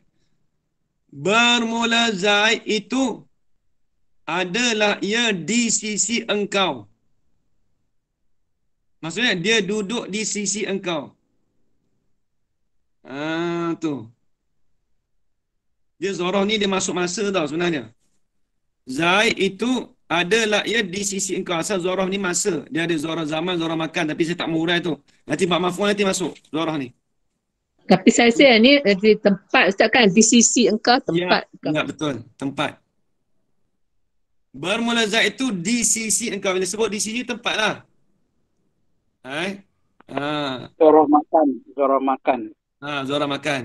Bermula Zaid itu adalah ia di sisi engkau. Maksudnya dia duduk di sisi engkau. Tu. Dia zaraf ni dia masuk masa tau sebenarnya. Zaid itu adalah ia di sisi engkau. Asal zaraf ni masa. Dia ada zaraf zaman, zaraf makan. Tapi saya tak mau urai tu. Nanti bab maf'ul nanti masuk zaraf ni. Tapi saya ni di tempat Ustaz kan, di sisi engkau tempat. Ya, betul. Tempat. Bermula Zaid itu di sisi engkau. Bila sebut di sisi tempat lah. Zorah makan. Zorah makan.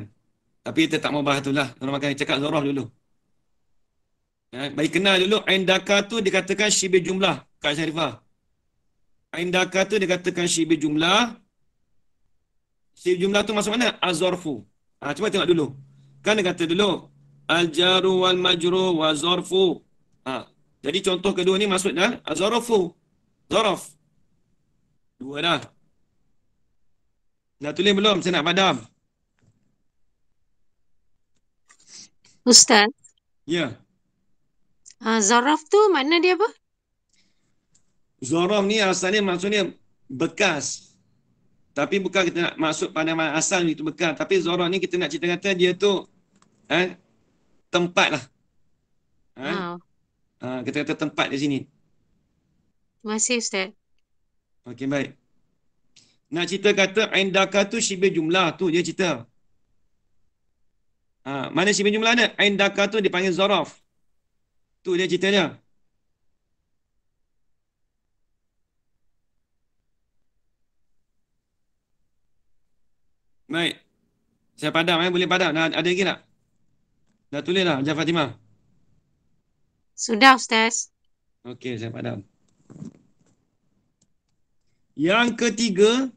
Tapi kita tak mau bahas tu lah. Zorah makan. Cakap zorah dulu. Bagi kenal dulu. Indaka tu dikatakan syibih jumlah. Kak Syarifah. Indaka tu dikatakan syibih jumlah. Syibih jumlah tu masuk mana? Az-zarfu. Cuba tengok dulu. Kan dia kata dulu. Al-jaru wal majru wa zarfu. Jadi contoh kedua ni masuk dah. Az-zarfu. Zaraf. Dua dah. Dah tulis belum? Saya nak padam. Ustaz. Ya. Zaraf tu makna dia apa? Zaraf ni asalnya maksudnya bekas. Tapi bukan kita nak masuk pada mana asal itu bekas. Tapi zaraf ni kita nak cerita kata dia tu tempat lah. Kita kata tempat di sini. Terima kasih Ustaz. Okey, baik. Nak cerita kata indaka tu syibih jumlah tu dia cerita. Mana syibih jumlah dia? Indaka tu dipanggil zaraf. Tu dia ceritanya. Baik. Saya padam boleh padam. Ada lagi tak? Dah tulis dah Hajah Fatimah. Sudah, Ustaz. Okey, saya padam. Yang ketiga,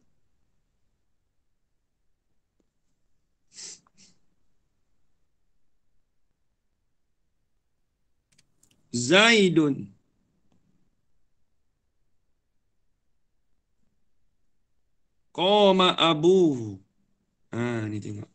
Zaidun. Qama abuhu. Ni tengok.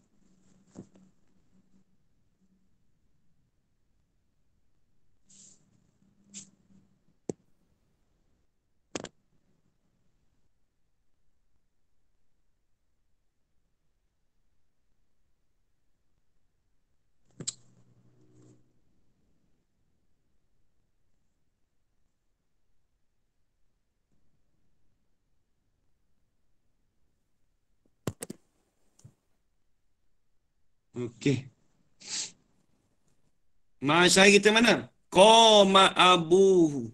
Okey. Masyarakat kita mana? Qama abuhu.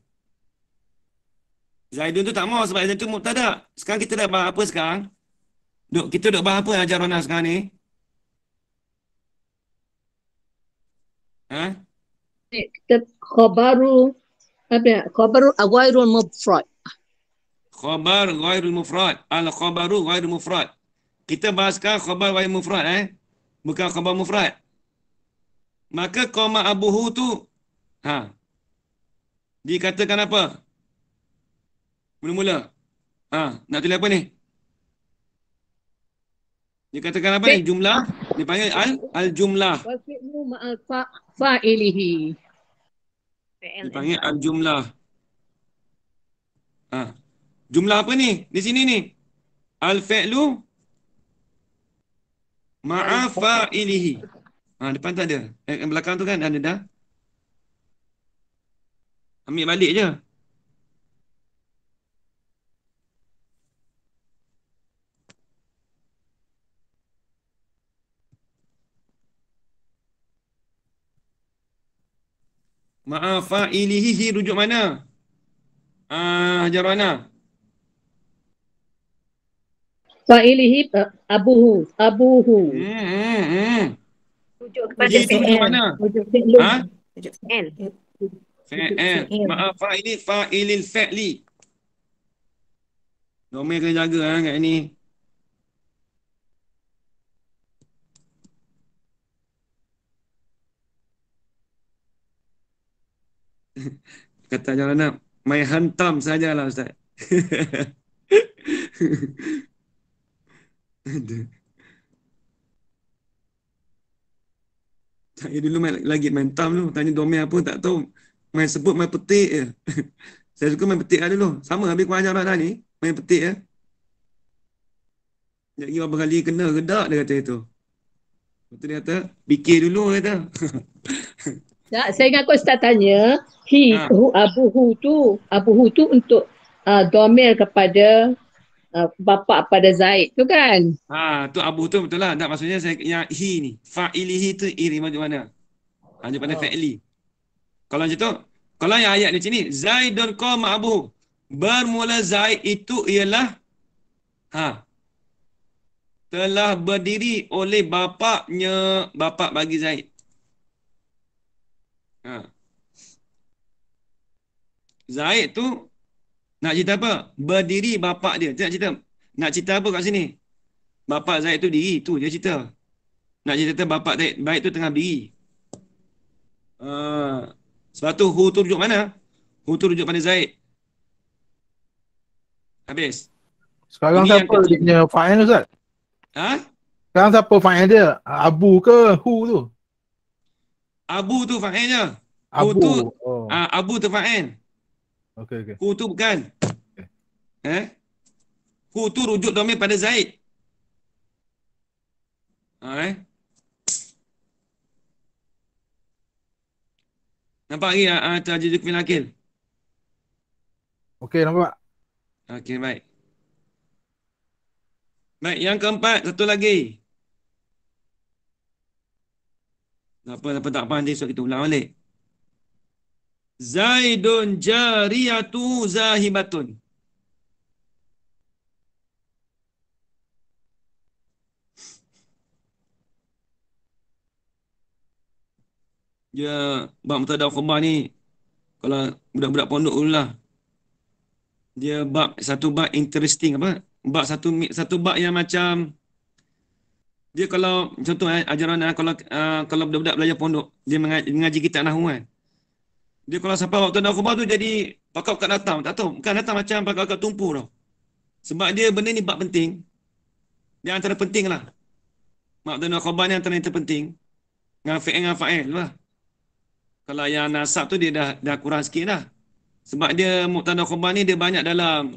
Zaidun tu tak mau sebab Zaidun tu mubtada. Sekarang kita dah bahas apa sekarang? Kita duk bahas apa Hajar Rona sekarang ni? Kita khabaru khabaru ghairul mufrad. Khabar ghairul mufrad. Al-khabaru ghairul mufrad. Kita bahaskan khabar ghairul mufrad bukan khabar mufrad. Maka qama abuhu tu dikatakan apa? Mula-mula. Nak tulis apa ni? Dikatakan apa ni? Jumlah. Dipanggil al-jumlah. Wa fi'lu ma'al fa'ilihi. Dipanggil al-jumlah. Jumlah apa ni? Di sini ni. Al-fi'lu ma'a fa'ilihi. Depan tu ada. Belakang tu kan ada dah. Ambil balik je. Ma'a fa'ilihi rujuk mana? Hajar Rana. Fa'ilihi abuhu. Rujuk kepada Itu rujuk mana? Fi'lu. fi'il. Fi'il. Ma'a fa'ili fa'ilil fi'li. Domain kena jaga kat ni. Kata Hajar Rana, main hantam sajalah Ustaz. Saya dulu lagi main tam dulu. Tanya domain apa tak tahu. Main sebut main petik je. Saya suka main petik lah dulu. Sama habis kurang ajar dah ni. Main petik je. Sekejap lagi berapa kali kena gedak dia kata itu. Lepas tu dia kata, fikir dulu kata. Tak, saya ingat Ustaz tanya, abuhu tu untuk domir kepada bapa pada Zaid tu kan? Tu abu tu betul lah. Tak, maksudnya saya yang hi ni. Fa'ilihi tu iri macam mana? Dia pada fa'ili. Kalau macam tu, kalau yang ayat di sini, Zaidun qama abu. Bermula Zaid itu ialah telah berdiri oleh bapaknya, bapak bagi Zaid. Zaid tu nak cerita apa? Berdiri bapak dia. Nak cerita. Nak cerita apa kat sini? Bapak Zaid tu diri. Tu dia cerita. Nak cerita bapak Zaid tu tengah berdiri. Sebab tu hu tu rujuk mana? Hu tu rujuk pada Zaid. Habis. Sekarang Ini siapa dia punya fa'il Ustaz? Sekarang siapa fa'il dia? Abu ke hu tu? Abu tu fa'ilnya. Abu. Hu tu, Abu tu fa'il. Okey. Hu tu bukan. Hu tu rujuk domain pada Zaid. Nampak lagi Tajidul Fil Akil? Okey, nampak. Okey, baik. Baik, yang keempat, satu lagi. Apa tak faham dia, so kita ulang balik. Zaidun jariyatu zahibatun. Dia bab mubtada khabar ni, kalau budak-budak pondok dulu lah, dia satu bab interesting apa? Satu bab yang macam dia, kalau contoh ajaran kalau budak-budak belajar pondok, dia mengaji kitab nahwu kan. Dia kalau sampai waktu dah khabar tu jadi pakat datang, tak tahu, bukan datang macam pakat tumpu tau. Sebab dia benda ni bab penting. Dia antara penting lah. Mubtada khabar ni antara yang terpenting. Dengan fi'il dengan fa'il lah. Kalau yang nasab tu dia dah kurang sikit dah. Sebab dia mubtada khabar ni dia banyak dalam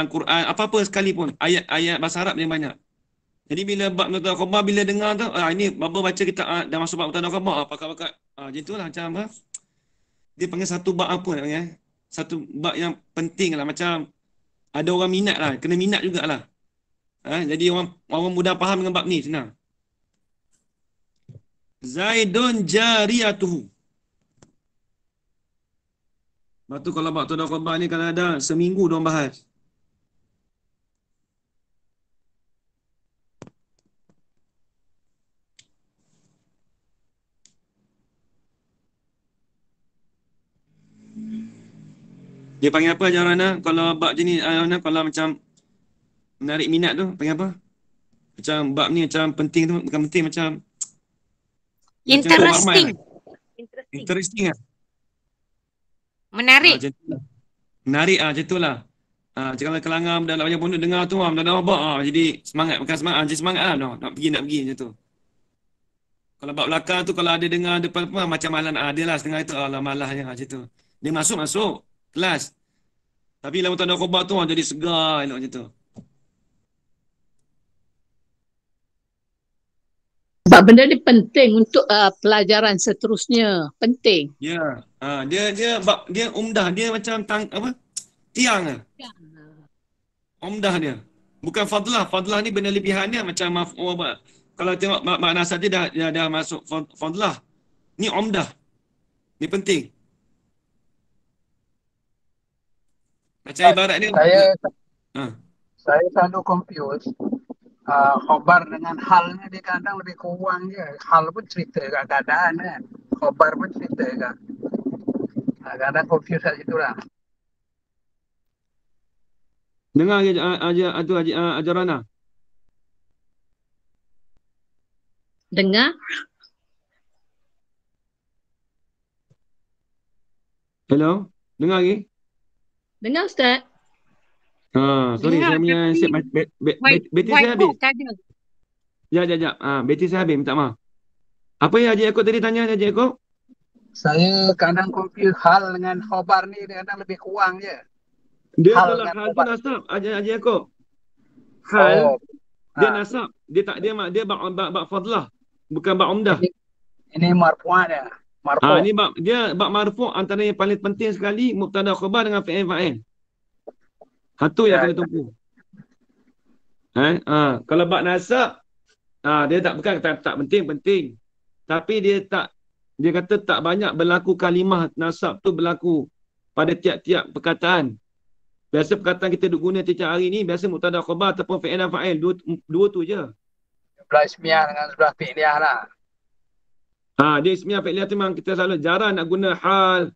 Quran, apa-apa sekalipun. Ayat-ayat bahasa Arab dia banyak. Jadi bila bab mubtada khabar, bila dengar tu, ini bapa baca kita dah masuk bab mubtada khabar, pakat-pakat. Macam tu lah, macam apa. Dia panggil satu bab apa nak panggil? Satu bab yang penting lah. Macam ada orang minat lah. Kena minat jugalah. Jadi orang mudah faham dengan bab ni, senang. Zaidun jariyatuhu. Lepas tu kalau bab mubtada khabar ni kadang-kadang seminggu diorang bahas. Dia panggil apa Jarana? Kalau bab jenis kalau macam menarik minat tu panggil apa? Macam bab ni macam penting tu, bukan penting, macam interesting. Interesting lah. Menarik. Macam tu lah. Menarik macam tu lah. Macam kalau kelangam dalam banyak pondok dengar tu, dah apa, jadi semangat, bukan semangat, jadi semangat lah, nak pergi macam tu. Kalau bab belakang tu, kalau ada dengar depan apa, macam malam, dia lah setengah itu, malahnya macam tu. Dia masuk kelas. Tapi dalam mubtada khabar tu, jadi segar elok macam tu. Sebab benda ni penting untuk pelajaran seterusnya. Penting. Ya. Dia umdah, dia macam tiang lah. Umdah dia. Bukan fadlah. Fadlah ni benda lebihan dia macam kalau tengok makna asal dia dah masuk fadlah. Ni umdah. Ni penting. Macam ibarat dia. Saya selalu confuse. Khabar dengan halnya dia kadang lebih kurang je. Hal pun cerita kat keadaan kan. Khabar pun cerita kat. Kadang confuse kat situ lah. Dengar ajaran. Dengar. Hello? Dengar lagi? Dengar Ustaz. Sorry, saya punya bateri saya habis. Sekejap. Bateri saya habis, minta maaf. Apa yang Haji Yaakob tadi tanya, Haji Yaakob? Saya kadang confuse hal dengan khabar ni, dia kadang lebih kurang je. Dia hal tu nasab, Haji Yaakob. Hal, dia nasab. Dia bab fadlah, bukan bab umdah. Ini marfu' dia. Ini bab marfu' antara yang paling penting sekali, mubtada khabar dengan fi'il fa'il. Satu yang kena tumpu. Kalau bab nasab, dia tak penting. Tapi dia kata tak banyak berlaku kalimah nasab tu berlaku pada tiap-tiap perkataan. Biasa perkataan kita duk guna tiap hari ni, biasa mubtada khabar ataupun fi'il dan fa'il. Dua tu je. Sebelah ismiyah dengan sebelah fi'liyah lah. Dia ismiyah fi'liyah tu memang kita selalu jarang nak guna hal,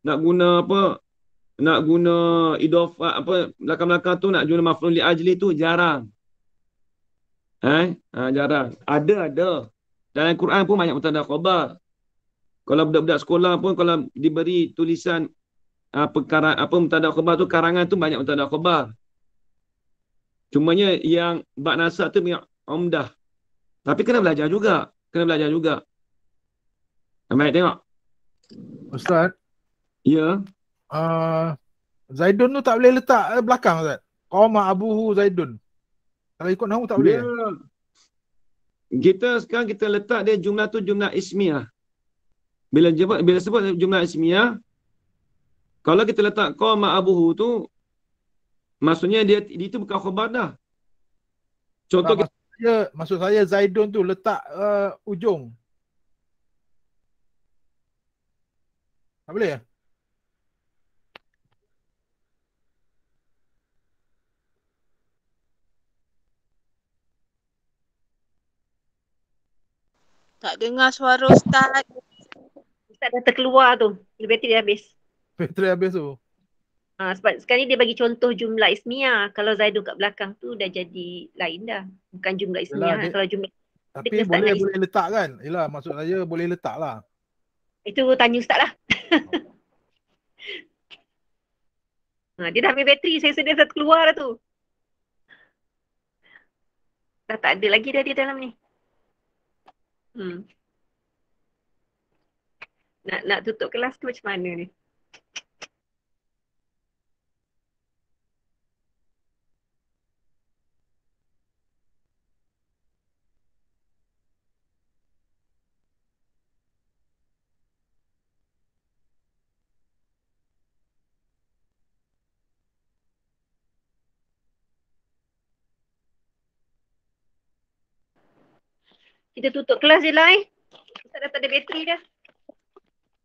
nak guna apa, nak guna idhofah, apa belakang-belakang tu nak guna maf'ul li ajli tu jarang. Jarang. Ada. Dalam Quran pun banyak mubtada khabar. Kalau budak-budak sekolah pun kalau diberi tulisan mubtada khabar tu, karangan tu banyak mubtada khabar. Cumanya yang bab nasab tu banyak umdah. Tapi kena belajar juga. Baik, tengok. Ustaz. Ya. Zaidun tu tak boleh letak belakang Ustaz. Qama abuhu Zaidun. Kalau ikut nahwu tak boleh. Sekarang kita letak dia jumlah tu jumlah ismiyah. Bila sebut jumlah ismiyah, kalau kita letak qama abuhu tu, maksudnya dia itu bukan khabar dah. Contoh Tak, maksud saya Zaidun tu letak ujung. Tak boleh ya? Tak dengar suara Ustaz. Ustaz dah terkeluar tu. Bateri dah habis. Bateri habis tu. Sebab sekarang ni dia bagi contoh jumlah ismiah. Kalau Zaidun kat belakang tu dah jadi lain dah. Bukan jumlah ismiah. Yelah, Kalau jumlah tapi boleh letak kan? Yelah, maksud saya boleh letak lah. itu tanya Ustaz lah. Dia dah habis bateri. Saya rasa dia dah keluar dah tu. Dah tak ada lagi dah dia dalam ni. Nak tutup kelas tu macam mana ni? Kita tutup kelas je lah Ustaz dah tak ada bateri dah.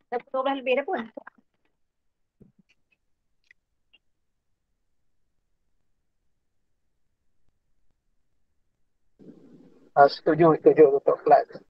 Dah pukul 12 lebih dah pun. Setuju tutup kelas.